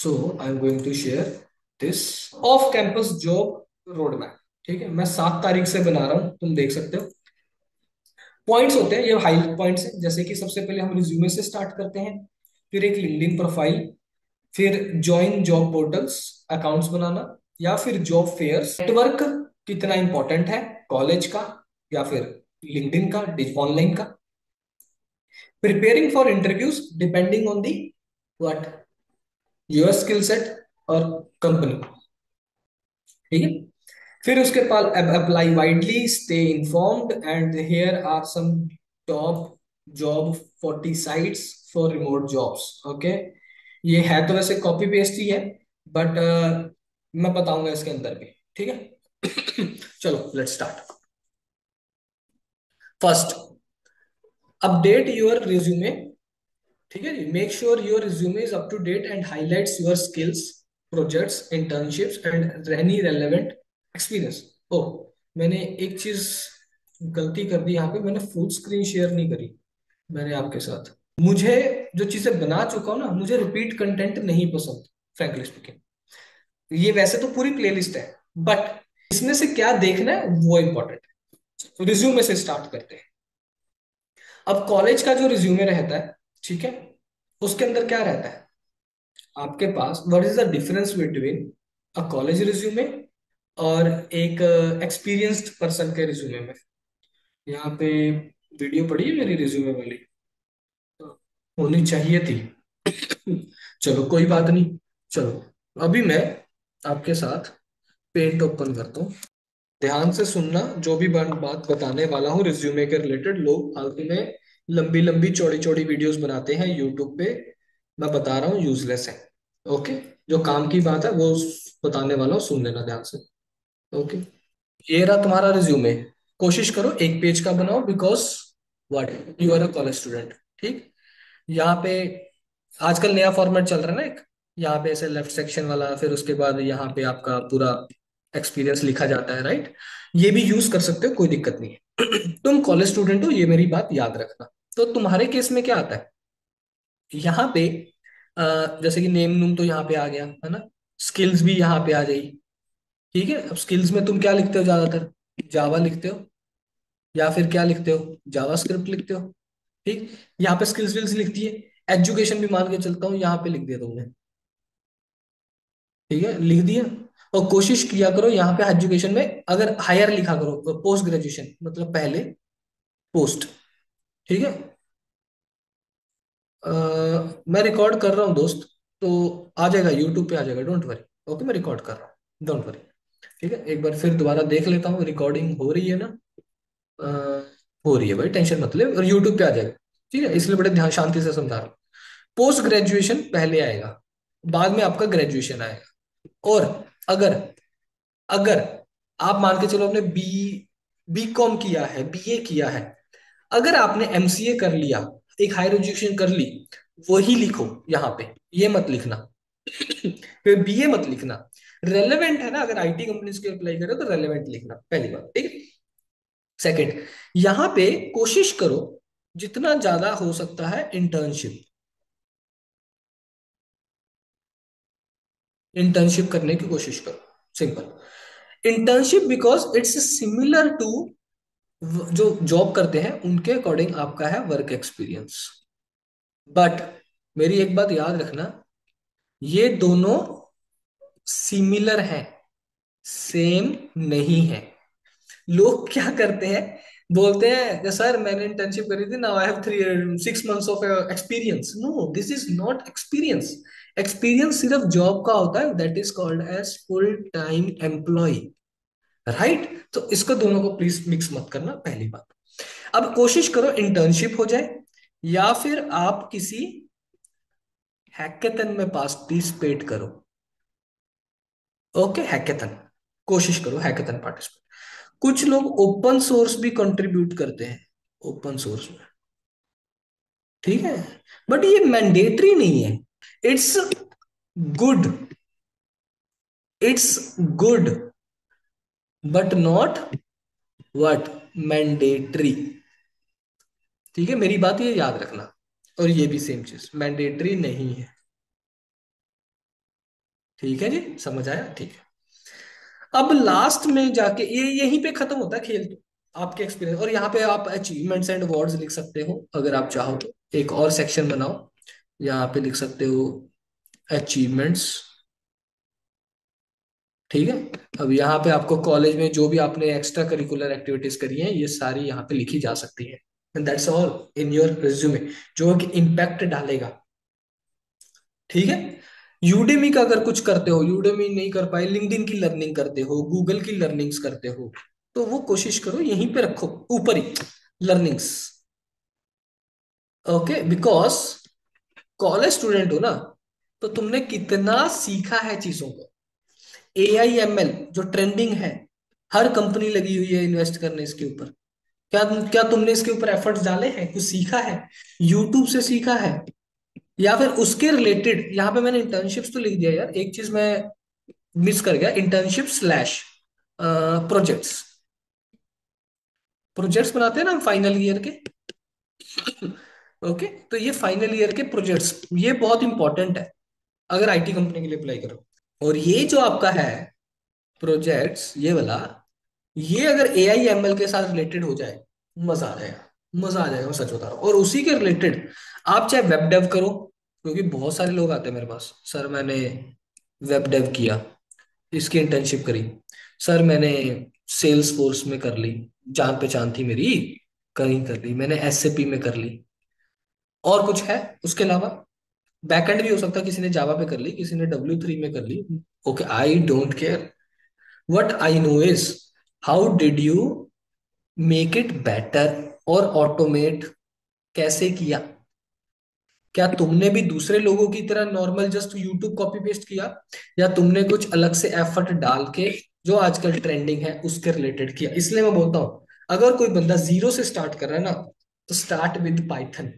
So I am going to share this off campus job road map. ठीक है, मैं 7 तारीख से बना रहा हूं, तुम देख सकते हो। पॉइंट्स होते हैं, ये हाईलाइट पॉइंट्स हैं। जैसे कि सबसे पहले हम रिज्यूमे से स्टार्ट करते हैं, फिर एक लिंक्डइन प्रोफाइल, फिर ज्वाइन जॉब पोर्टल्स, अकाउंट्स बनाना, या फिर जॉब फेयर्स, नेटवर्क कितना इंपॉर्टेंट है, कॉलेज का या फिर लिंक्डइन का, ऑनलाइन का, preparing for interviews depending on the what your skill set और कंपनी। ठीक है, फिर उसके बाद apply widely, stay informed, and here are some top job 40 sites for remote jobs. Okay, ये है तो वैसे कॉपी पेस्ट ही है, बट मैं बताऊंगा इसके अंदर भी। ठीक है चलो let's start. First, update your resume. ठीक है, make sure your resume is up to date and highlights your skills, projects, internships and any relevant experience. ओ, मैंने एक चीज गलती कर दी यहाँ पे, मैंने फुल स्क्रीन शेयर नहीं करी मैंने आपके साथ। मुझे जो चीजें बना चुका हूं ना, मुझे रिपीट कंटेंट नहीं पसंद, फ्रैंकली स्पीकिंग। ये वैसे तो पूरी प्लेलिस्ट है, बट इसमें से क्या देखना है वो इंपॉर्टेंट है। तो रिज्यूमे से स्टार्ट करते हैं। अब कॉलेज का जो रिज्यूमे रहता है, ठीक है, उसके अंदर क्या रहता है आपके पास, what is the difference between a college resume और एक एक्सपीरियंस्ड पर्सन के रिज्यूमे में। यहाँ पे वीडियो पड़ी है मेरी रिज्यूमे वाली, होनी चाहिए थी चलो कोई बात नहीं। चलो अभी मैं आपके साथ पेंट ओपन करता हूँ। ध्यान से सुनना, जो भी बात बताने वाला हूँ रिज्यूमे के रिलेटेड। लोग फालतू में लंबी लंबी चौड़ी चौड़ी वीडियोस बनाते हैं यूट्यूब पे, मैं बता रहा हूँ यूजलेस है। ओके, जो काम की बात है वो बताने वाला हूँ, सुन लेना ध्यान से। ओके, ये रहा तुम्हारा रिज्यूमे। कोशिश करो एक पेज का बनाओ, because what you are a college student. ठीक, यहाँ पे आजकल नया फॉर्मेट चल रहा है ना एक, यहाँ पे ऐसे लेफ्ट सेक्शन वाला, फिर उसके बाद यहाँ पे आपका पूरा एक्सपीरियंस लिखा जाता है, राइट। ये भी यूज कर सकते हो, कोई दिक्कत नहीं है तुम कॉलेज स्टूडेंट हो, ये मेरी बात याद रखना। तो तुम्हारे केस में क्या आता है यहाँ पे, जैसे कि नेम नूम तो यहाँ पे आ गया है ना, स्किल्स भी यहाँ पे आ जाएगी। ठीक है, अब स्किल्स में तुम क्या लिखते हो ज्यादातर, जावा लिखते हो, या फिर क्या लिखते हो, जावा स्क्रिप्ट लिखते हो। ठीक, यहाँ पे स्किल्स विल्स लिखती है। एजुकेशन भी मान के चलता हूँ यहाँ पे लिख दिया तुमने। ठीक है, लिख दिया। और कोशिश किया करो यहाँ पे एजुकेशन में अगर हायर लिखा करो, पोस्ट ग्रेजुएशन मतलब पहले पोस्ट। ठीक है, मैं रिकॉर्ड कर रहा हूँ दोस्त, तो आ जाएगा यूट्यूब पे आ जाएगा, डोंट वरी। ओके, मैं रिकॉर्ड कर रहा हूँ, डोंट वरी। ठीक है, एक बार फिर दोबारा देख लेता हूँ, रिकॉर्डिंग हो रही है ना। अ, हो रही है भाई, टेंशन मत ले, और यूट्यूब पे आ जाएगा। ठीक है, इसलिए बड़े ध्यान शांति से समझा रहा हूँ। पोस्ट ग्रेजुएशन पहले आएगा, बाद में आपका ग्रेजुएशन आएगा। और अगर अगर आप मान के चलो आपने बी कॉम किया है, बीए किया है, अगर आपने एमसीए कर लिया, एक हायर एजुकेशन कर ली, वही लिखो यहाँ पे, ये मत लिखना फिर बीए मत लिखना। रेलेवेंट है ना, अगर आईटी कंपनीज के अप्लाई करो तो रेलेवेंट लिखना, पहली बात। ठीक है, सेकंड, यहाँ पे कोशिश करो जितना ज्यादा हो सकता है इंटर्नशिप, इंटर्नशिप करने की कोशिश करो, simple. Internship because it's similar to जो जॉब करते हैं उनके अकॉर्डिंग आपका है वर्क एक्सपीरियंस। बट मेरी एक बात याद रखना, ये दोनों सिमिलर हैं, सेम नहीं है। लोग क्या करते हैं, बोलते हैं कि सर मैंने इंटर्नशिप करी थी, now I have 6 months of experience. No, this is not experience. Experience सिर्फ जॉब का होता है, that is called as full time employ, right. तो इसको दोनों को प्लीज मिक्स मत करना, पहली बात। अब कोशिश करो इंटर्नशिप हो जाए, या फिर आप किसी हैकेथन में पार्टिसिपेट करो। ओके, हैकेथन, कोशिश करो हैकेथन पार्टिसिपेट। कुछ लोग ओपन सोर्स भी कंट्रीब्यूट करते हैं, ओपन सोर्स में। ठीक है, बट ये मैंडेटरी नहीं है। It's good, it's good, but not what mandatory. ठीक है, मेरी बात ये याद रखना। और ये भी सेम चीज, मैंडेटरी नहीं है। ठीक है जी, समझ आया, ठीक है। अब लास्ट में जाके ये यहीं पे खत्म होता है खेल तो, आपके एक्सपीरियंस। और यहाँ पे आप अचीवमेंट्स एंड अवार्ड्स लिख सकते हो अगर आप चाहो तो, एक और सेक्शन बनाओ, यहाँ पे लिख सकते हो अचीवमेंट्स। ठीक है। अब यहाँ पे आपको कॉलेज में जो भी आपने एक्स्ट्रा करिकुलर एक्टिविटीज करी हैं ये सारी यहाँ पे लिखी जा सकती है, and that's all in your resume, जो कि इम्पैक्ट डालेगा। ठीक है। यूडेमी का अगर कुछ करते हो, यूडेमी नहीं कर पाए, लिंक्डइन की लर्निंग करते हो, गूगल की लर्निंग्स करते हो, तो वो कोशिश करो यहीं पे रखो ऊपर ही, learnings. Okay, because college student हो ना, तो तुमने कितना सीखा है चीजों को। AI ML जो ट्रेंडिंग है, हर कंपनी लगी हुई है इन्वेस्ट करने इसके ऊपर। क्या क्या तुमने इसके ऊपर एफर्ट्स डाले हैं, कुछ सीखा है, यूट्यूब से सीखा है, या फिर उसके रिलेटेड? यहाँ पे मैंने इंटर्नशिप्स तो लिख दिया यार, एक चीज मैं मिस कर गया, इंटर्नशिप स्लैश प्रोजेक्ट्स। प्रोजेक्ट्स बनाते हैं ना हम फाइनल ईयर के। ओके, तो ये फाइनल ईयर के प्रोजेक्ट्स ये बहुत इंपॉर्टेंट है अगर IT कंपनी के लिए अप्लाई करो। और ये जो आपका है प्रोजेक्ट्स, ये वाला, ये अगर AI ML के साथ रिलेटेड हो जाए, मजा आ जाएगा, मजा आ जाएगा, मैं सच बता रहा हूँ। और उसी के रिलेटेड आप चाहे वेब डेव करो, क्योंकि बहुत सारे लोग आते हैं मेरे पास, सर मैंने वेब डेव किया, इसकी इंटर्नशिप करी, सर मैंने सेल्स फोर्स में कर ली, जान पहचान थी मेरी, कहीं कर ली मैंने, SAP में कर ली, और कुछ है उसके अलावा? बैकएंड भी हो सकता है, किसी ने जावा पे कर ली, किसी ने W3 में कर ली। Okay, I don't care, what I know is how did you make it better, और ऑटोमेट कैसे किया। क्या तुमने भी दूसरे लोगों की तरह normal just YouTube copy paste किया, या तुमने कुछ अलग से एफर्ट डाल के जो आजकल ट्रेंडिंग है उसके रिलेटेड किया? इसलिए मैं बोलता हूँ, अगर कोई बंदा जीरो से स्टार्ट कर रहा है ना, तो start with Python.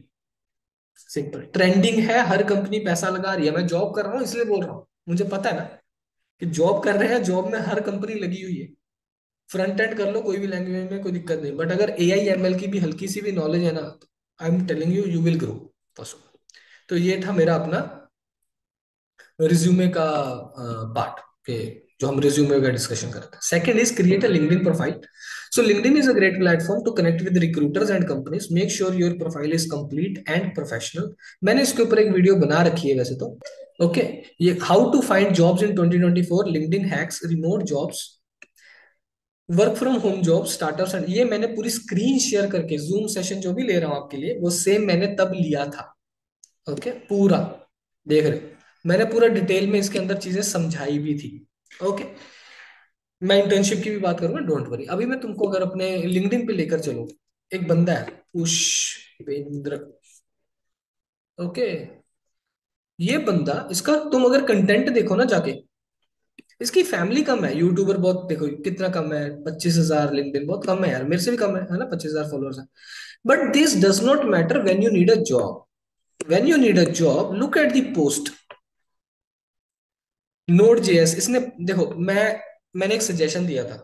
Simple, trending है, हर कंपनी पैसा लगा रही है, मैं जॉब कर रहा हूँ इसलिए बोल रहा हूँ, मुझे पता है ना कि जॉब कर रहे हैं, जॉब में हर कंपनी लगी हुई है। फ्रंट एंड कर लो कोई भी लैंग्वेज में, कोई दिक्कत नहीं, बट अगर AI ML की भी हल्की सी भी नॉलेज है ना, आई am telling you, you will grow. तो ये था मेरा अपना रिज्यूमे का पार्ट के, जो हम रिज्यूमे का डिस्कशन करते हैं। Second is create a LinkedIn profile. So LinkedIn is a great platform to connect with recruiters and companies, make sure your profile is complete and professional. मैंने इसके ऊपर एक वीडियो बना रखी है वैसे तो। ओके, ये how to find jobs in 2024, LinkedIn hacks, remote jobs, work from home job, startups, and ये मैंने पूरी स्क्रीन शेयर करके जूम सेशन जो भी ले रहा हूँ आपके लिए, वो सेम मैंने तब लिया था। ओके, पूरा देख रहे हो? मैंने पूरा डिटेल में इसके अंदर चीजें समझाई भी थी। ओके, मैं इंटर्नशिप की भी बात करूंगा, डोंट वरी। अभी मैं तुमको अगर अपने लिंक्डइन पे लेकर चलूं, एक बंदा है पुष्पेंद्र। ओके, ये बंदा, इसका तुम अगर कंटेंट देखो ना जाके, इसकी फैमिली कम है, यूट्यूबर बहुत, देखो कितना कम है, 25,000, लिंक्डइन बहुत कम है यार, मेरे से भी कम है ना, 25,000 फॉलोअर्स है। But this does not matter when you need a job. When you need a job, look at the post. Node JS इसने, देखो मैंने एक सजेशन दिया था,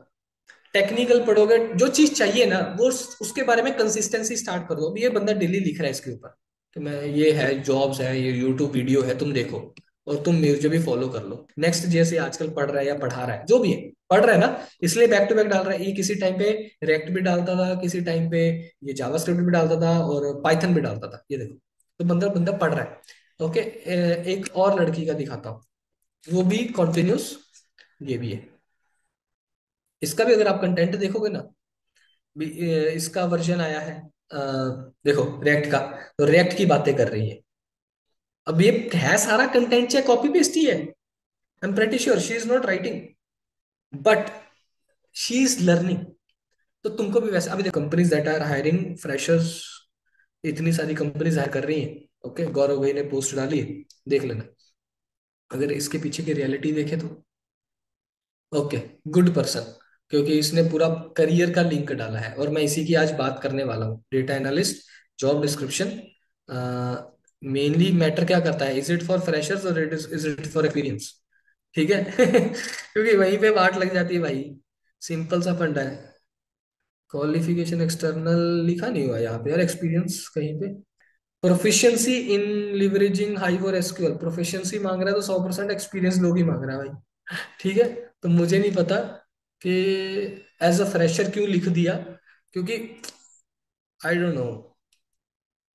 टेक्निकल पढ़ोगे, जो चीज चाहिए ना वो उसके बारे में कंसिस्टेंसी स्टार्ट कर दो। अब ये बंदा डेली लिख रहा है इसके ऊपर कि मैं, ये है जॉब्स है, ये यूट्यूब वीडियो है, तुम देखो, और तुम मुझे भी फॉलो कर लो। नेक्स्ट जैसे आजकल पढ़ रहा है या पढ़ा रहा है, जो भी है पढ़ रहा है ना, इसलिए बैक टू बैक डाल रहा है। ये किसी टाइम पे रेक्ट भी डालता था, किसी टाइम पे ये जावास्क्रिप्ट भी डालता था, और पाइथन भी डालता था, ये देखो। तो बंदा बंदा पढ़ रहा है। ओके, एक और लड़की का दिखाता हूँ, वो भी कॉन्टिन्यूस, ये भी है। इसका भी अगर आप कंटेंट देखोगे ना, इसका वर्जन आया है, अ, देखो रिएक्ट का, तो रिएक्ट की बातें कर रही है। अब ये है सारा कंटेंट चाहे कॉपी पेस्ट ही है, I am pretty sure she is not writing, but she is learning. तो तुमको भी वैसे, अभी देखो companies that are hiring freshers, इतनी सारी कंपनीज हायर कर रही हैं। ओके, गौरव भाई ने पोस्ट डाली है, देख लेना। अगर इसके पीछे की रियलिटी देखे तो, ओके, गुड पर्सन, क्योंकि इसने पूरा करियर का लिंक डाला है, और मैं इसी की आज बात करने वाला हूँ। Data analyst job description mainly matter क्या करता है, इज इट फॉर फ्रेशर्स और इज इट फॉर एक्सपीरियंस? ठीक है। क्योंकि वहीं पे बात लग जाती है भाई, सिंपल सा फंडा है। क्वालिफिकेशन एक्सटर्नल लिखा नहीं हुआ यहाँ पे यार, एक्सपीरियंस कहीं पे। प्रोफिशिएंसी इन लिवरेजिंग हाई और एसक्यूएल, प्रोफिशिएंसी मांग रहा है तो 100% एक्सपीरियंस लोग ही मांग रहा है भाई। ठीक है। तो मुझे नहीं पता कि एज अ फ्रेशर क्यों लिख दिया, क्योंकि I don't know,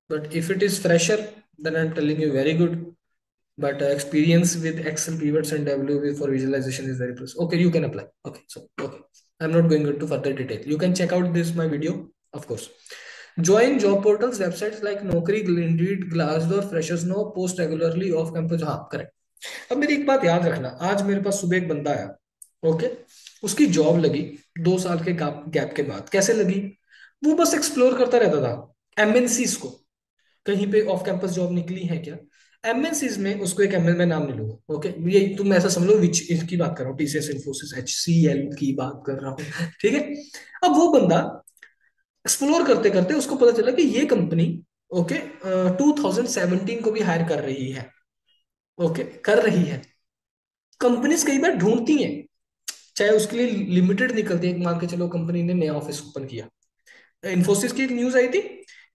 but if it is fresher then I am telling you very good, but experience with Excel pivots and WV for visualization is very plus. Okay, you can apply. Okay, so okay, I'm not going into further detail. You can check out this my video, of course. Join job portals websites like Naukri, Indeed, Glassdoor, Freshers Know, post regularly off campus. हाँ correct. अब मेरी एक बात याद रखना, आज मेरे पास सुबह एक बंदा आया, ओके, उसकी जॉब लगी 2 साल के गैप के बाद। कैसे लगी? वो बस एक्सप्लोर करता रहता था एमएनसीज को, कहीं पे ऑफ कैंपस जॉब निकली है क्या। एमएनसीज में उसको एक एमएल में नाम नहीं लूंगा, ओके, ये तुम ऐसा समझ लो विच की बात कर रहा हूँ, टीसीएस इन्फोसिस एचसीएल की बात कर रहा हूँ। ठीक है। अब वो बंदा एक्सप्लोर करते करते उसको पता चला कि ये कंपनी, ओके, 2017 को भी हायर कर रही है, ओके, कर रही है। कंपनीज कई बार ढूंढती हैं, चाहे उसके लिए लिमिटेड निकलती है, मान के चलो कंपनी ने नया ऑफिस ओपन किया, इन्फोसिस की एक न्यूज आई थी,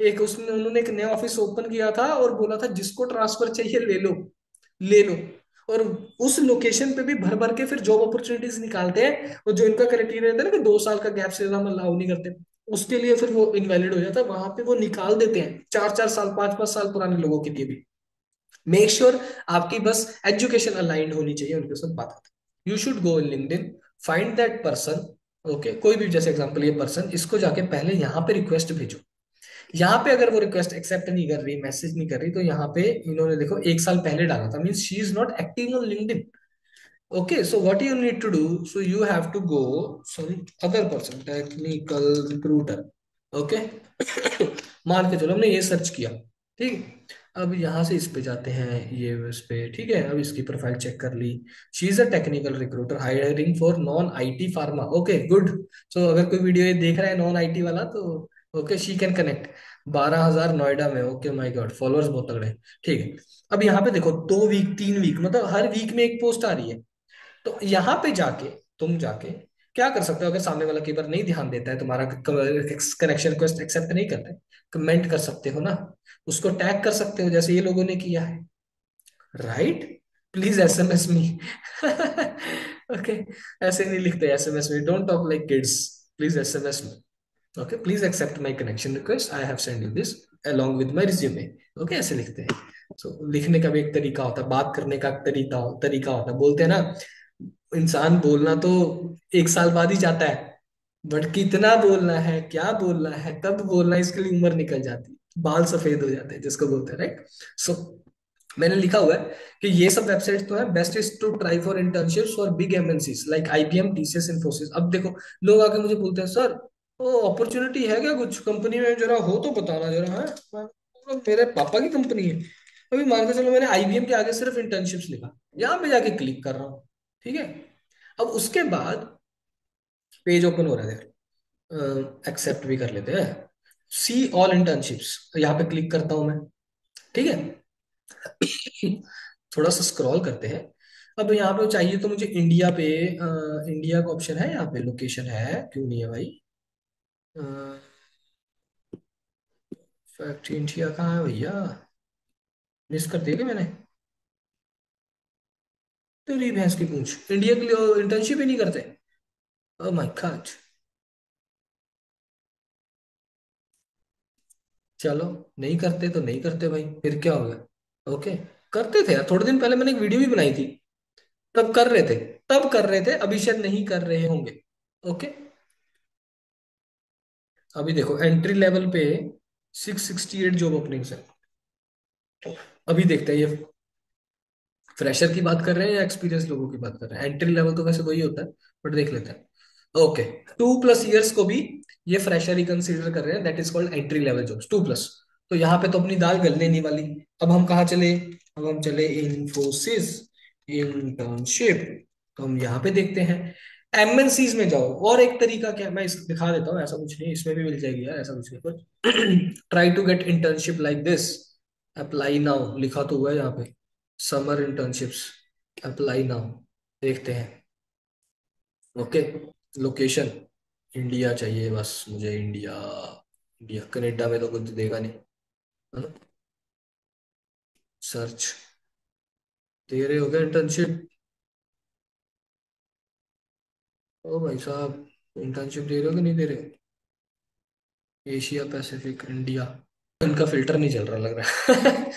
एक उसमें उन्होंने एक नया ऑफिस ओपन किया था और बोला था जिसको ट्रांसफर चाहिए ले लो, ले लो। और उस लोकेशन पे भी भर भर के फिर जॉब अपॉर्चुनिटीज निकालते हैं, और जो इनका क्राइटेरिया रहता है ना कि 2 साल का गैप से ज्यादा हम अलाउ नहीं करते, उसके लिए फिर वो इनवैलिड हो जाता है, वहां पे वो निकाल देते हैं 4 4 साल 5 5 साल पुराने लोगों के लिए भी। मेक श्योर आपकी बस एजुकेशन अलाइंड होनी चाहिए उनके साथ बात। You should go in LinkedIn, find that person, okay, कोई भी, जैसे एग्जांपल ये पर्सन, इसको जाके पहले यहाँ पे रिक्वेस्ट भेजो। यहाँ पे अगर वो रिक्वेस्ट एक्सेप्ट नहीं कर रही, मैसेज नहीं कर रही, तो यहाँ पे इन्होंने देखो 1 साल पहले डाला था, means she is not active on LinkedIn. Okay, so what you need to do, so you have to go some other person, technical recruiter, okay? मान के चलो हमने ये सर्च किया, ठीक। अब यहाँ से इस पे जाते हैं, ये इस पे, ठीक है, अब इसकी प्रोफाइल चेक कर ली। She is a technical recruiter hiring for non IT pharma, okay good. So अगर कोई वीडियो ये देख रहा है नॉन आईटी वाला तो okay, she can connect. 12,000 Noida में, ओके, माय गॉड, फॉलोअर्स बहुत तगड़े हैं। ठीक है। अब यहाँ पे देखो 2 वीक 3 वीक, मतलब हर वीक में एक पोस्ट आ रही है। तो यहाँ पे जाके तुम जाके क्या कर सकते हो, अगर सामने वाला कई बार नहीं ध्यान देता है, तुम्हारा कनेक्शन रिक्वेस्ट एक्सेप्ट नहीं करता है, कमेंट कर सकते हो ना, उसको टैग कर सकते हो जैसे ये लोगों ने किया है, right? Please SMS me. Okay, ऐसे नहीं लिखते एसएमएस में, don't talk like kids, please SMS me. Okay, please accept my connection request, I have send you this along with my resume। Okay, ऐसे लिखते हैं। तो लिखने का भी एक तरीका होता है, बात करने का तरीका तरीका होता है, बोलते हैं ना, इंसान बोलना तो 1 साल बाद ही जाता है, बट कितना बोलना है, क्या बोलना है, कब बोलना है, इसके लिए उम्र निकल जाती है, बाल सफेद हो जाते हैं जिसको बोलते हैं, राइट? सो मैंने लिखा हुआ है कि ये सब वेबसाइट्स तो है, best is to try for internships for big MNCs like IBM, TCS, Infosys. अब देखो, लोग आके मुझे बोलते हैं सर, वो अपॉर्चुनिटी है क्या कुछ कंपनी में, जरा हो तो बताना जरा, है मेरे पापा की कंपनी है। अभी मान के चलो मैंने आईबीएम के आगे सिर्फ इंटर्नशिप्स लिखा, यहाँ पे जाके क्लिक कर रहा हूँ, ठीक है। अब उसके बाद पेज ओपन हो रहा है, एक्सेप्ट भी कर लेते हैं, सी ऑल इंटर्नशिप्स, यहाँ पे क्लिक करता हूं मैं, ठीक है। थोड़ा सा स्क्रॉल करते हैं। अब यहाँ पे चाहिए तो मुझे इंडिया पे, इंडिया का ऑप्शन है, यहाँ पे लोकेशन है, क्यों नहीं है भाई? फैक्ट इंडिया कहाँ है भैया? मिस कर दिया क्या मैंने? तेरी भैंस की पूंछ, इंडिया के लिए इंटर्नशिप ही नहीं करते? Oh my God. चलो, नहीं करते तो नहीं करते भाई, फिर क्या हो गया, ओके। करते थे यार, थोड़े दिन पहले मैंने एक वीडियो भी बनाई थी, तब कर रहे थे, तब कर रहे थे, अभी शायद नहीं कर रहे होंगे, ओके। अभी देखो एंट्री लेवल पे 668 जॉब ओपनिंग्स है। अभी देखते हैं ये फ्रेशर की बात कर रहे हैं या एक्सपीरियंस लोगों की बात कर रहे हैं, एंट्री लेवल तो वैसे वही होता है, बट देख लेते हैं। ओके, 2+ ईयर्स को भी ये फ्रेशर ही कंसीडर कर रहे हैं, that is called entry level jobs 2+। तो यहाँ पे तो अपनी दाल गलने नहीं वाली। अब हम कहाँ चले? अब हम चले इन्फोसिस इंटर्नशिप। तो हम यहाँ पे देखते हैं, एमएनसीज में जाओ। और एक तरीका क्या है, मैं इस दिखा देता हूँ, ऐसा कुछ नहीं, इसमें भी मिल जाएगी यार, ऐसा कुछ नहीं कुछ। Try to get internship like this, apply now लिखा तो हुआ है यहाँ पे, समर इंटर्नशिप्स, अप्लाई नाउ, देखते हैं। ओके, लोकेशन इंडिया चाहिए बस मुझे, इंडिया, इंडिया, कनाडा में तो कुछ देगा नहीं, है ना? सर्च। दे रहे हो क्या इंटर्नशिप? ओ भाई साहब, इंटर्नशिप दे रहे हो कि नहीं दे रहे? एशिया पैसिफिक इंडिया, इनका फिल्टर नहीं चल रहा लग रहा है।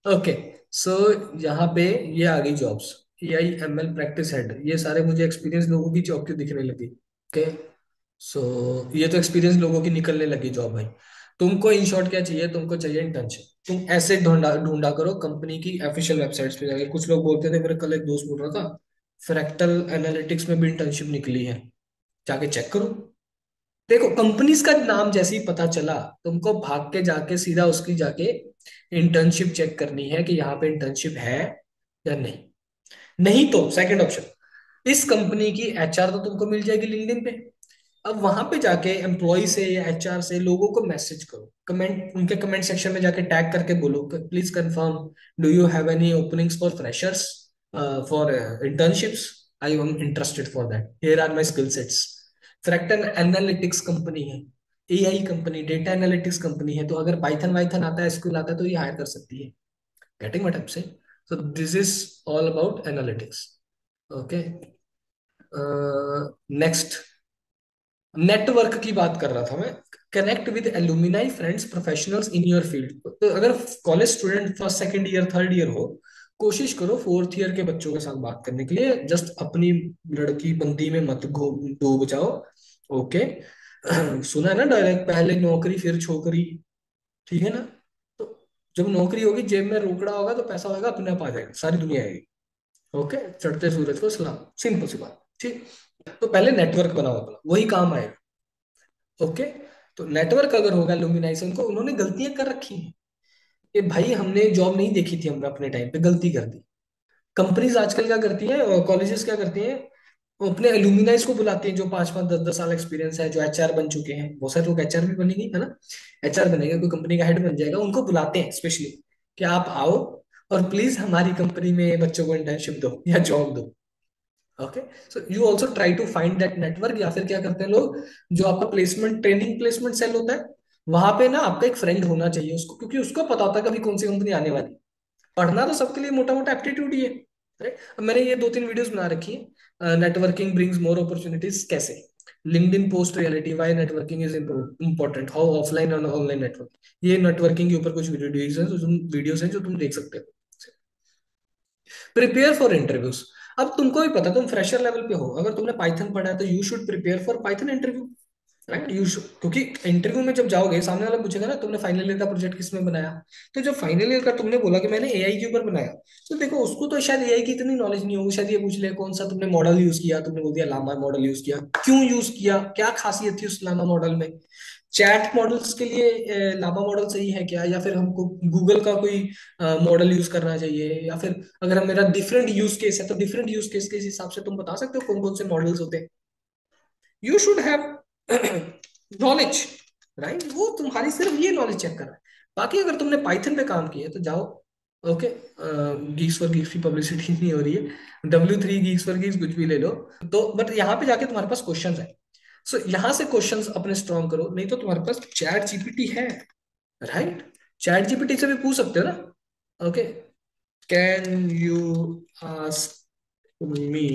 ओके, सो यहाँ पे ये आ गई jobs. AI ML practice head, ये सारे मुझे एक्सपीरियंस लोगों की जॉब क्यों दिखने लगी? ओके, सो ये तो एक्सपीरियंस लोगों की निकलने लगी जॉब भाई। तुमको इन शॉर्ट क्या चाहिए? तुमको चाहिए इंटर्नशिप। तुम ऐसे ढूंढा ढूंढा करो कंपनी की ऑफिशियल वेबसाइट्स पे जाके। कुछ लोग बोलते थे, मेरे कल एक दोस्त बोल रहा था फ्रैक्टल एनालिटिक्स में भी इंटर्नशिप निकली है, जाके चेक करो। देखो, कंपनीज का नाम जैसे ही पता चला, तुमको भाग के जाके सीधा उसकी जाके इंटर्नशिप चेक करनी है कि यहाँ पे इंटर्नशिप है या नहीं। नहीं तो सेकंड ऑप्शन, इस कंपनी की HR तो तुमको मिल जाएगी लिंक्डइन पे। अब वहां पे जाके एम्प्लॉय से या HR से लोगों को मैसेज करो, कमेंट, उनके कमेंट सेक्शन में जाके टैग करके बोलो, please confirm, do you have any openings for freshers, for internships, I am interested for that, here are my skill sets. Fractal analytics company है, AI company, data analytics company है, तो अगर Python वाइथन आता है, skill आता है, तो ये हायर कर सकती है। Getting what I am saying? So this is all about analytics. Okay, next, network की बात कर रहा था मैं। Connect with alumni friends professionals in your field. तो अगर college student first second year third year हो, कोशिश करो फोर्थ ईयर के बच्चों के साथ बात करने के लिए। जस्ट अपनी लड़की बंदी में मत डूब जाओ। ओके, सुना है ना डायरेक्ट, पहले नौकरी फिर छोकरी। ठीक है ना? तो जब नौकरी होगी, जेब में रोकड़ा होगा, तो पैसा होगा, अपने आप आ जाएगा, सारी दुनिया आएगी। ओके, चढ़ते सूरज को सलाम, सिंपल सी बात। ठीक, तो पहले नेटवर्क बनाओ अपना, वही काम आएगा। ओके, तो नेटवर्क अगर होगा लुमिनाइजेशन को, उन्होंने गलतियां कर रखी हैं कि भाई हमने जॉब नहीं देखी थी, हमने अपने टाइम पे गलती कर दी। कंपनीज आजकल क्या करती है, कॉलेजेस क्या करती हैं, वो अपने एलुमिनाइज को बुलाते हैं जो 5 5 10 10 साल एक्सपीरियंस है, जो HR बन चुके हैं। बहुत सारे लोग HR भी बनेंगे, है ना? HR बनेगा, कोई कंपनी का हेड बन जाएगा, उनको बुलाते हैं स्पेशली कि आप आओ और प्लीज हमारी कंपनी में बच्चों को इंटर्नशिप दो या जॉब दो। Okay, so you also try to find that network. या फिर क्या करते हैं लोग, जो आपका प्लेसमेंट ट्रेनिंग प्लेसमेंट सेल होता है, वहां पे ना आपका एक फ्रेंड होना चाहिए उसको, क्योंकि उसको पता होता है कभी कौन सी कंपनी आने वाली है। पढ़ना तो सबके लिए मोटा मोटा एप्टीट्यूड ही है, राइट? अब मैंने ये 2 3 वीडियोस बना रखी है, नेटवर्किंग ब्रिंग्स मोर अपॉर्चुनिटीज कैसे, LinkedIn post reality, why networking is important, how offline और ऑनलाइन नेटवर्क। ये नेटवर्किंग के ऊपर कुछ वीडियोस हैं जो तुम देख सकते हो। Prepare for interviews. अब तुमको भी पता, तुम फ्रेशर लेवल पे हो, अगर तुमने पाइथन पढ़ा है तो you should prepare for Python interview, right? You should, क्योंकि इंटरव्यू में जब जाओगे, सामने वाला पूछेगा ना तुमने फाइनल ईयर का प्रोजेक्ट किसमें बनाया। तो जब फाइनल ईयर का तुमने बोला कि मैंने AI के ऊपर बनाया, तो देखो उसको तो शायद AI की इतनी नॉलेज नहीं होगी, शायद ये पूछ ले कौन सा तुमने मॉडल यूज किया, तुमने बोल दिया लामा मॉडल यूज किया, क्यों यूज किया, क्या खासियत थी उस लामा मॉडल में। चैट मॉडल्स के लिए लामा मॉडल सही है क्या, या फिर हमको गूगल का कोई मॉडल यूज करना चाहिए, या फिर अगर हम मेरा डिफरेंट यूज केस है तो डिफरेंट यूज केस के हिसाब से तुम बता सकते हो कौन कौन से मॉडल्स होते हैं। You should have knowledge, right? वो तुम्हारी सिर्फ ये नॉलेज चेक कर रहा है। बाकी अगर तुमने पाइथन पे काम किया है तो जाओ। ओके, गीक्स फॉर गीक्स की पब्लिसिटी नहीं हो रही है, W3 गीक्स फॉर गीक्स कुछ भी ले लो। तो बट यहाँ पे जाके तुम्हारे पास क्वेश्चंस है, सो यहाँ से क्वेश्चंस अपने स्ट्रॉन्ग करो। नहीं तो तुम्हारे पास चैट जीपीटी है, राइट? चैट जीपीटी से भी पूछ सकते हो ना। Okay, can you ask me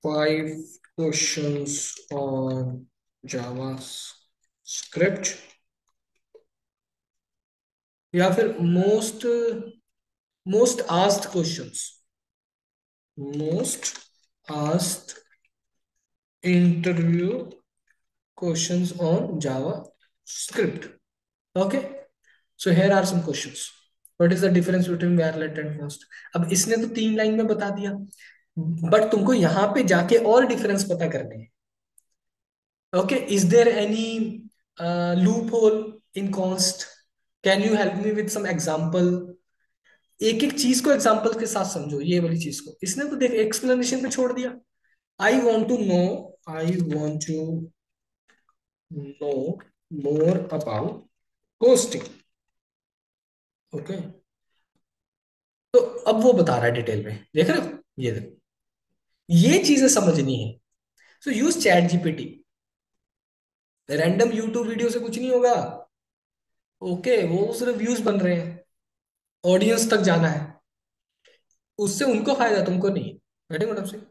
5 questions on JavaScript, या फिर most asked questions, most asked interview questions on JavaScript। Okay, so here are some questions, what is the difference between var let and host. अब इसने तो 3 line में बता दिया, but तुमको यहाँ पे जाके और डिफरेंस पता करने हैं। Okay, is there any loophole in cost, can you help me with some example. एक एक चीज को एग्जाम्पल के साथ समझो, ये वाली चीज को। इसने तो देख एक्सप्लेनेशन पे छोड़ दिया। I want to know, I want to know more about hosting. Okay, तो अब वो बता रहा है डिटेल में, देख रहे हो? ये देखो, ये चीजें समझनी है। So use ChatGPT. Random YouTube video से कुछ नहीं होगा। ओके, वो सिर्फ व्यूज बन रहे हैं, ऑडियंस तक जाना है। उससे उनको फायदा, तुमको नहीं है। Getting what I am saying?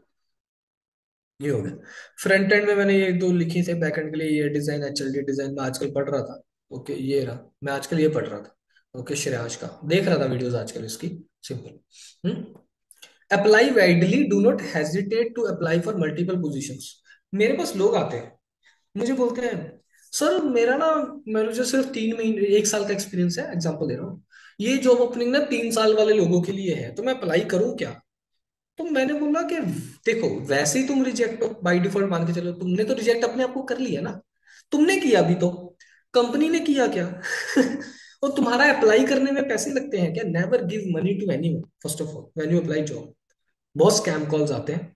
ये हो गया। फ्रंट एंड में मैंने ये दो लिखी थे, बैक एंड के लिए ये डिजाइन, एचएलडी डिजाइन में आजकल पढ़ रहा था। ओके, ये रहा, मैं आजकल ये पढ़ रहा था। ओके, श्रेयाश का देख रहा था वीडियोस आजकल इसकी। Simple. Apply widely, do not hesitate to apply for multiple positions. मेरे पास लोग आते हैं, मुझे बोलते हैं, सर मेरा ना, मुझे सिर्फ 3 महीने 1 साल का एक्सपीरियंस है, एग्जांपल दे रहा हूँ, ये जॉब ओपनिंग ना 3 साल वाले लोगों के लिए है, तो मैं अप्लाई करूँ क्या? तो मैंने बोला कि देखो, वैसे ही तुम रिजेक्ट हो बाई डिफॉल्ट, मान के चलो तुमने तो रिजेक्ट अपने आप को कर लिया ना, तुमने किया भी तो, कंपनी ने किया क्या? और तुम्हारा अप्लाई करने में पैसे लगते हैं क्या? Never give money to anyone first of all when you apply job. बहुत स्कैम कॉल्स आते हैं,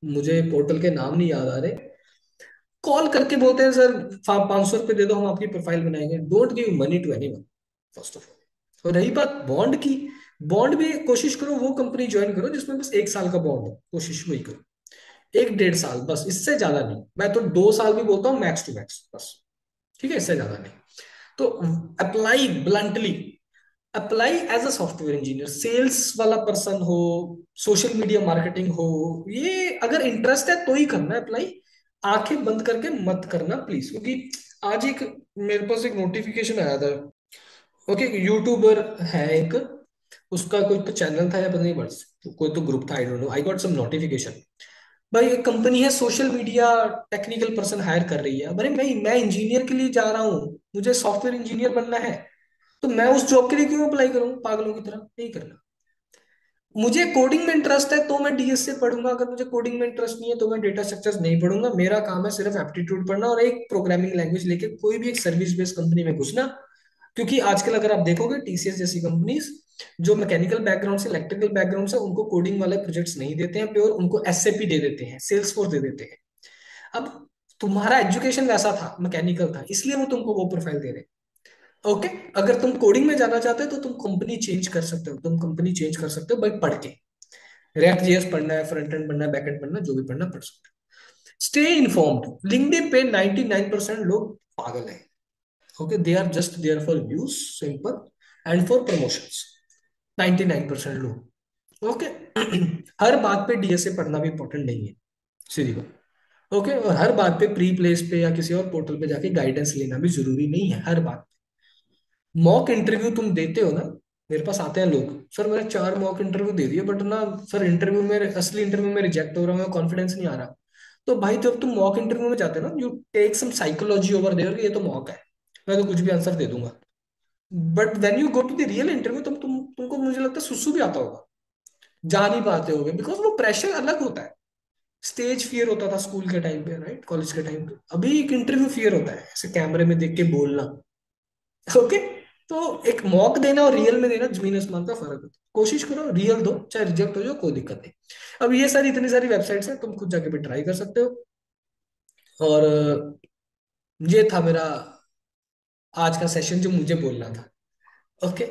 मुझे पोर्टल के नाम नहीं याद आ रहे, कॉल करके बोलते हैं सर 500 रुपये दे दो, हम आपकी प्रोफाइल बनाएंगे। Don't give money to anyone first of all. और रही बात बॉन्ड की, बॉन्ड भी कोशिश करो वो कंपनी ज्वाइन करो जिसमें बस 1 साल का बॉन्ड हो, कोशिश वही करो। 1 1.5 साल बस, इससे ज्यादा नहीं। मैं तो 2 साल भी बोलता हूँ मैक्स टू मैक्स बस। ठीक है, इससे ज्यादा नहीं। तो apply bluntly, apply as a software engineer, sales वाला पर्सन हो, सोशल मीडिया मार्केटिंग हो, ये अगर इंटरेस्ट है तो ही करना है अप्लाई। आंखें बंद करके मत करना प्लीज, क्योंकि आज एक मेरे पास एक नोटिफिकेशन आया था। ओके, यूट्यूबर है एक, उसका कोई तो चैनल था या पता नहीं, बस कोई तो ग्रुप था, I don't know, I got some notification. भाई एक कंपनी है social media technical person hire कर रही है, अरे मैं इंजीनियर के लिए जा रहा हूँ, मुझे सॉफ्टवेयर इंजीनियर बनना है, तो मैं उस जॉब के लिए क्यों अप्लाई करूं पागलों की तरह? नहीं करना। मुझे कोडिंग में इंटरेस्ट है तो मैं डीएस से पढ़ूंगा, अगर मुझे कोडिंग में इंटरेस्ट नहीं है तो मैं डेटा स्ट्रक्चर्स नहीं पढ़ूंगा। मेरा काम है सिर्फ एप्टीट्यूड पढ़ना और एक प्रोग्रामिंग लैंग्वेज लेके कोई भी एक सर्विस बेस्ड कंपनी में घुसना। क्योंकि आजकल अगर आप देखोगे टीसीएस जैसी कंपनीज, जो मैकेनिकल बैकग्राउंड से इलेक्ट्रिकल बैकग्राउंड से, उनको कोडिंग वाले प्रोजेक्ट्स नहीं देते हैं प्योर, उनको एसएपी दे देते हैं, सेल्स फोर्स दे देते हैं। अब तुम्हारा एजुकेशन वैसा था, मैकेनिकल था, इसलिए वो तुमको वो प्रोफाइल दे रहे हैं। ओके, अगर तुम कोडिंग में जाना चाहते हो तो तुम कंपनी चेंज कर सकते हो, तुम कंपनी चेंज कर सकते हो भाई पढ़ के। रिएक्ट जेएस पढ़ना है, फ्रंट एंड पढ़ना है, बैक एंड पढ़ना है, जो भी पढ़ना पढ़ सकते हो। स्टे इन्फॉर्म्ड, लिंक्डइन पे 99% लोग पागल हैं। Okay, they are just there for views, simple, and for promotions. 99% लोग। ओके। हर बात पे डीएसए पढ़ना भी इंपॉर्टेंट नहीं है, सीधी बात। ओके, और हर बात पे प्री प्लेस पे या किसी और पोर्टल पे जाके गाइडेंस लेना भी जरूरी नहीं है हर बात। मॉक इंटरव्यू तुम देते हो ना, मेरे पास आते हैं लोग, सर मैंने 4 मॉक इंटरव्यू दे दिए बट ना सर इंटरव्यू में, असली इंटरव्यू में रिजेक्ट हो रहा हूँ, कॉन्फिडेंस नहीं आ रहा। तो भाई जब तुम मॉक इंटरव्यू में जाते हो ना, you take some psychology over there, ये तो मॉक है, मैं तो कुछ भी आंसर दे दूंगा। But when you go to the real interview, तुमको मुझे लगता है सुसु भी आता होगा, जा नहीं पाते होगे, बिकॉज वो प्रेशर अलग होता है। स्टेज फियर होता था स्कूल के टाइम पे, राइट, कॉलेज के टाइम पे, अभी एक इंटरव्यू फियर होता है, ऐसे कैमरे में देख के बोलना। ओके, तो एक मॉक देना और रियल में देना जमीन आसमान का फर्क है। कोशिश करो रियल दो, चाहे रिजेक्ट हो जाओ कोई दिक्कत नहीं। अब ये सारी इतनी सारी वेबसाइट्स हैं, तुम खुद जाके भी ट्राई कर सकते हो। और ये था मेरा आज का सेशन जो मुझे बोलना था। ओके।